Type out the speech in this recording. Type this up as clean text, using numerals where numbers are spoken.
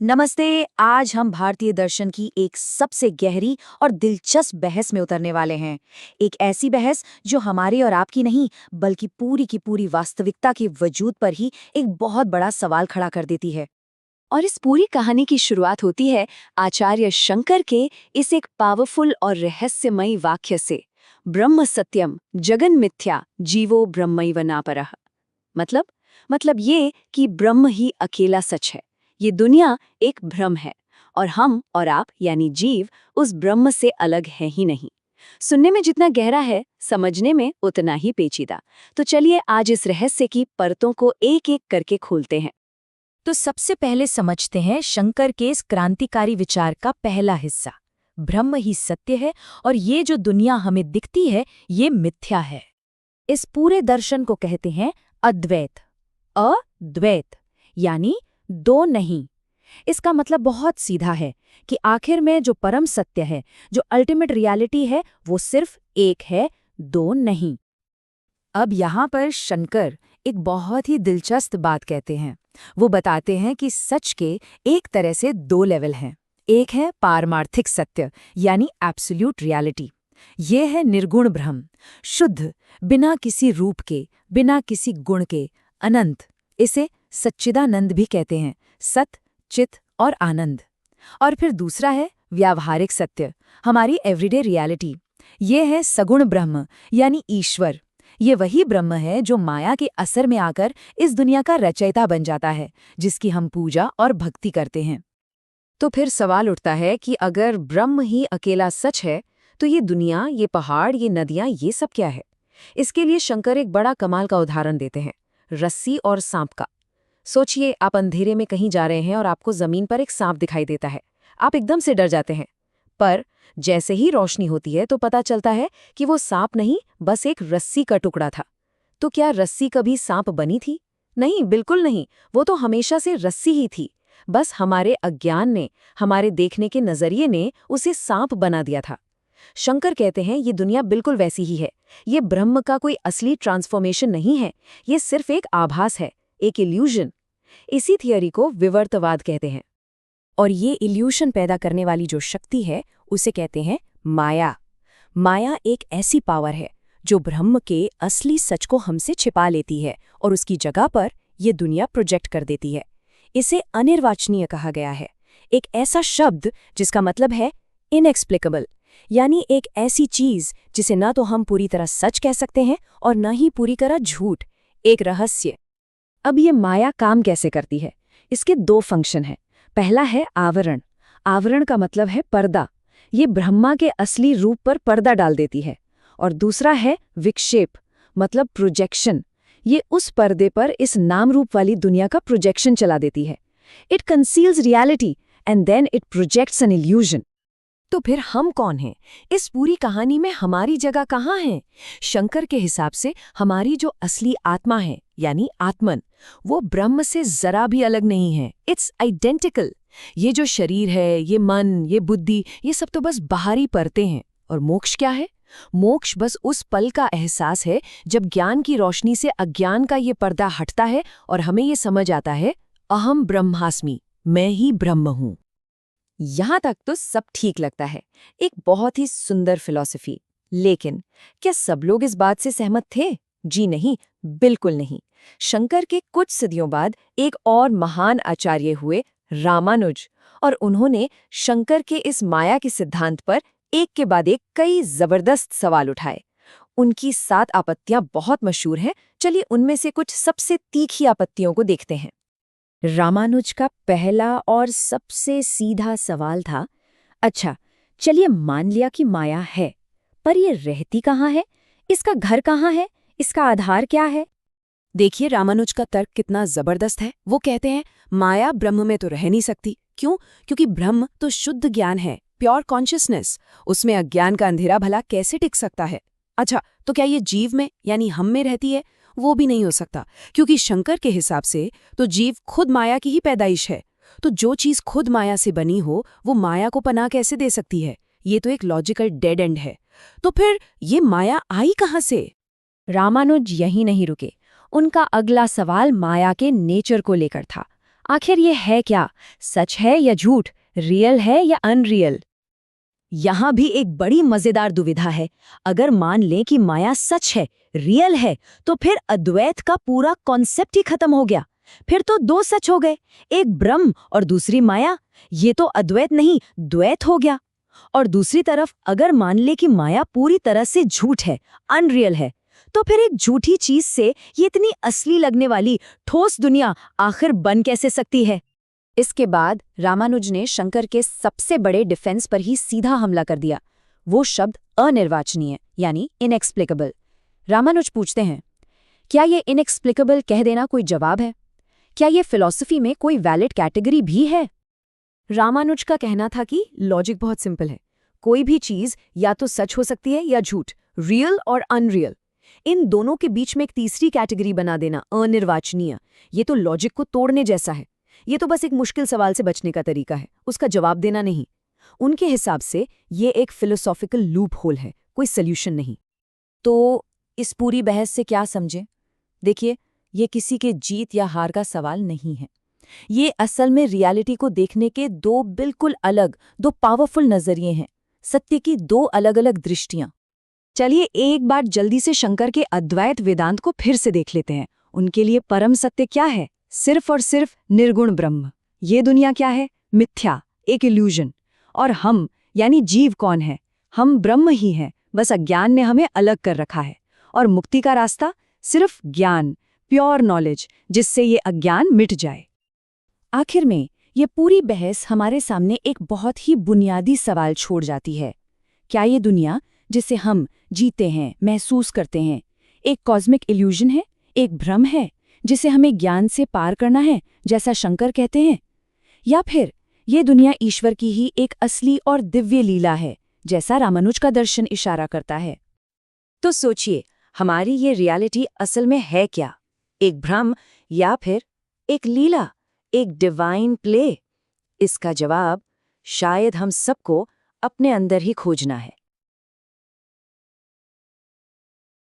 नमस्ते। आज हम भारतीय दर्शन की एक सबसे गहरी और दिलचस्प बहस में उतरने वाले हैं। एक ऐसी बहस जो हमारी और आपकी नहीं, बल्कि पूरी की पूरी वास्तविकता के वजूद पर ही एक बहुत बड़ा सवाल खड़ा कर देती है। और इस पूरी कहानी की शुरुआत होती है आचार्य शंकर के इस एक पावरफुल और रहस्यमयी वाक्य से। ब्रह्म सत्यम जगन मिथ्या जीवो ब्रह्मैव नापरः। मतलब मतलब ये कि ब्रह्म ही अकेला सच है, ये दुनिया एक भ्रम है और हम और आप यानी जीव उस ब्रह्म से अलग है ही नहीं। सुनने में जितना गहरा है, समझने में उतना ही पेचीदा। तो चलिए आज इस रहस्य की परतों को एक एक करके खोलते हैं। तो सबसे पहले समझते हैं शंकर के इस क्रांतिकारी विचार का पहला हिस्सा। ब्रह्म ही सत्य है और ये जो दुनिया हमें दिखती है ये मिथ्या है। इस पूरे दर्शन को कहते हैं अद्वैत। अद्वैत यानी दो नहीं। इसका मतलब बहुत सीधा है कि आखिर में जो परम सत्य है, जो अल्टीमेट रियलिटी है, वो सिर्फ एक है, दो नहीं। अब यहाँ पर शंकर एक बहुत ही दिलचस्प बात कहते हैं। वो बताते हैं कि सच के एक तरह से दो लेवल हैं। एक है पारमार्थिक सत्य यानी एब्सोल्यूट रियलिटी। ये है निर्गुण ब्रह्म, शुद्ध, बिना किसी रूप के, बिना किसी गुण के, अनंत। इसे सच्चिदानंद भी कहते हैं, सत, चित और आनंद। और फिर दूसरा है व्यावहारिक सत्य, हमारी एवरीडे रियलिटी। ये है सगुण ब्रह्म यानी ईश्वर। ये वही ब्रह्म है जो माया के असर में आकर इस दुनिया का रचयिता बन जाता है, जिसकी हम पूजा और भक्ति करते हैं। तो फिर सवाल उठता है कि अगर ब्रह्म ही अकेला सच है, तो ये दुनिया, ये पहाड़, ये नदियां, ये सब क्या है? इसके लिए शंकर एक बड़ा कमाल का उदाहरण देते हैं, रस्सी और सांप का। सोचिए, आप अंधेरे में कहीं जा रहे हैं और आपको जमीन पर एक सांप दिखाई देता है। आप एकदम से डर जाते हैं, पर जैसे ही रोशनी होती है तो पता चलता है कि वो सांप नहीं, बस एक रस्सी का टुकड़ा था। तो क्या रस्सी कभी सांप बनी थी? नहीं, बिल्कुल नहीं। वो तो हमेशा से रस्सी ही थी। बस हमारे अज्ञान ने, हमारे देखने के नजरिए ने उसे सांप बना दिया था। शंकर कहते हैं ये दुनिया बिल्कुल वैसी ही है। ये ब्रह्म का कोई असली ट्रांसफॉर्मेशन नहीं है, ये सिर्फ एक आभास है, एक इल्यूजन। इसी थियरी को विवर्तवाद कहते हैं। और ये इल्यूशन पैदा करने वाली जो शक्ति है, उसे कहते हैं माया। माया एक ऐसी पावर है जो ब्रह्म के असली सच को हमसे छिपा लेती है और उसकी जगह पर ये दुनिया प्रोजेक्ट कर देती है। इसे अनिर्वाचनीय कहा गया है, एक ऐसा शब्द जिसका मतलब है इनएक्सप्लिकेबल, यानी एक ऐसी चीज जिसे ना तो हम पूरी तरह सच कह सकते हैं और न ही पूरी तरह झूठ, एक रहस्य। अब ये माया काम कैसे करती है? इसके दो फंक्शन हैं। पहला है आवरण। आवरण का मतलब है पर्दा। ये ब्रह्मा के असली रूप पर पर्दा डाल देती है। और दूसरा है विक्षेप, मतलब प्रोजेक्शन। ये उस पर्दे पर इस नाम रूप वाली दुनिया का प्रोजेक्शन चला देती है। It conceals reality and then it projects an illusion. तो फिर हम कौन हैं? इस पूरी कहानी में हमारी जगह कहाँ है? शंकर के हिसाब से हमारी जो असली आत्मा है, यानी आत्मन, वो ब्रह्म से जरा भी अलग नहीं है। It's identical. ये जो शरीर है, ये मन, ये बुद्धि, ये सब तो बस बाहरी परतें हैं। और मोक्ष क्या है? मोक्ष बस उस पल का एहसास है जब ज्ञान की रोशनी से अज्ञान का ये पर्दा हटता है और हमें ये समझ आता है, अहम ब्रह्मास्मि, मैं ही ब्रह्म हूँ। यहाँ तक तो सब ठीक लगता है, एक बहुत ही सुंदर फिलॉसफी। लेकिन क्या सब लोग इस बात से सहमत थे? जी नहीं, बिल्कुल नहीं। शंकर के कुछ सदियों बाद एक और महान आचार्य हुए, रामानुज, और उन्होंने शंकर के इस माया के सिद्धांत पर एक के बाद एक कई जबरदस्त सवाल उठाए। उनकी 7 आपत्तियां बहुत मशहूर हैं। चलिए उनमें से कुछ सबसे तीखी आपत्तियों को देखते हैं। रामानुज का पहला और सबसे सीधा सवाल था, अच्छा चलिए मान लिया कि माया है, पर ये रहती कहाँ है? इसका घर कहाँ है? इसका आधार क्या है? देखिए रामानुज का तर्क कितना जबरदस्त है। वो कहते हैं माया ब्रह्म में तो रह नहीं सकती। क्यों? क्योंकि ब्रह्म तो शुद्ध ज्ञान है, प्योर कॉन्शियसनेस। उसमें अज्ञान का अंधेरा भला कैसे टिक सकता है? अच्छा, तो क्या ये जीव में यानी हम में रहती है? वो भी नहीं हो सकता, क्योंकि शंकर के हिसाब से तो जीव खुद माया की ही पैदाइश है। तो जो चीज खुद माया से बनी हो, वो माया को पनाह कैसे दे सकती है? ये तो एक लॉजिकल डेड एंड है। तो फिर ये माया आई कहाँ से? रामानुज यहीं नहीं रुके। उनका अगला सवाल माया के नेचर को लेकर था। आखिर ये है क्या? सच है या झूठ? रियल है या अनरियल? यहाँ भी एक बड़ी मजेदार दुविधा है। अगर मान लें कि माया सच है, रियल है, तो फिर अद्वैत का पूरा कॉन्सेप्ट ही खत्म हो गया। फिर तो दो सच हो गए, एक ब्रह्म और दूसरी माया। ये तो अद्वैत नहीं, द्वैत हो गया। और दूसरी तरफ अगर मान ले कि माया पूरी तरह से झूठ है, अनरियल है, तो फिर एक झूठी चीज से ये इतनी असली लगने वाली ठोस दुनिया आखिर बन कैसे सकती है? इसके बाद रामानुज ने शंकर के सबसे बड़े डिफेंस पर ही सीधा हमला कर दिया। वो शब्द अनिर्वाचनीय यानी इनएक्सप्लिकेबल। रामानुज पूछते हैं, क्या ये इनएक्सप्लिकेबल कह देना कोई जवाब है? क्या ये फिलॉसफी में कोई वैलिड कैटेगरी भी है? रामानुज का कहना था कि लॉजिक बहुत सिंपल है। कोई भी चीज या तो सच हो सकती है या झूठ, रियल और अनरियल। इन दोनों के बीच में एक तीसरी कैटेगरी बना देना, अनिर्वाचनीय, ये तो लॉजिक को तोड़ने जैसा है। ये तो बस एक मुश्किल सवाल से बचने का तरीका है, उसका जवाब देना नहीं। उनके हिसाब से ये एक फिलोसॉफिकल लूप होल है, कोई सल्यूशन नहीं। तो इस पूरी बहस से क्या समझें? देखिए, ये किसी के जीत या हार का सवाल नहीं है। ये असल में रियलिटी को देखने के दो बिल्कुल अलग, दो पावरफुल नजरिए हैं, सत्य की दो अलग अलग दृष्टियां। चलिए एक बार जल्दी से शंकर के अद्वैत वेदांत को फिर से देख लेते हैं। उनके लिए परम सत्य क्या है? सिर्फ और सिर्फ निर्गुण ब्रह्म। ये दुनिया क्या है? मिथ्या, एक इल्यूजन। और हम यानी जीव कौन है? हम ब्रह्म ही हैं, बस अज्ञान ने हमें अलग कर रखा है। और मुक्ति का रास्ता सिर्फ ज्ञान, प्योर नॉलेज, जिससे ये अज्ञान मिट जाए। आखिर में ये पूरी बहस हमारे सामने एक बहुत ही बुनियादी सवाल छोड़ जाती है। क्या ये दुनिया जिसे हम जीते हैं, महसूस करते हैं, एक कॉस्मिक इल्यूजन है, एक भ्रम है जिसे हमें ज्ञान से पार करना है, जैसा शंकर कहते हैं? या फिर ये दुनिया ईश्वर की ही एक असली और दिव्य लीला है, जैसा रामानुज का दर्शन इशारा करता है? तो सोचिए, हमारी ये रियलिटी असल में है क्या? एक भ्रम या फिर एक लीला, एक डिवाइन प्ले? इसका जवाब शायद हम सबको अपने अंदर ही खोजना है।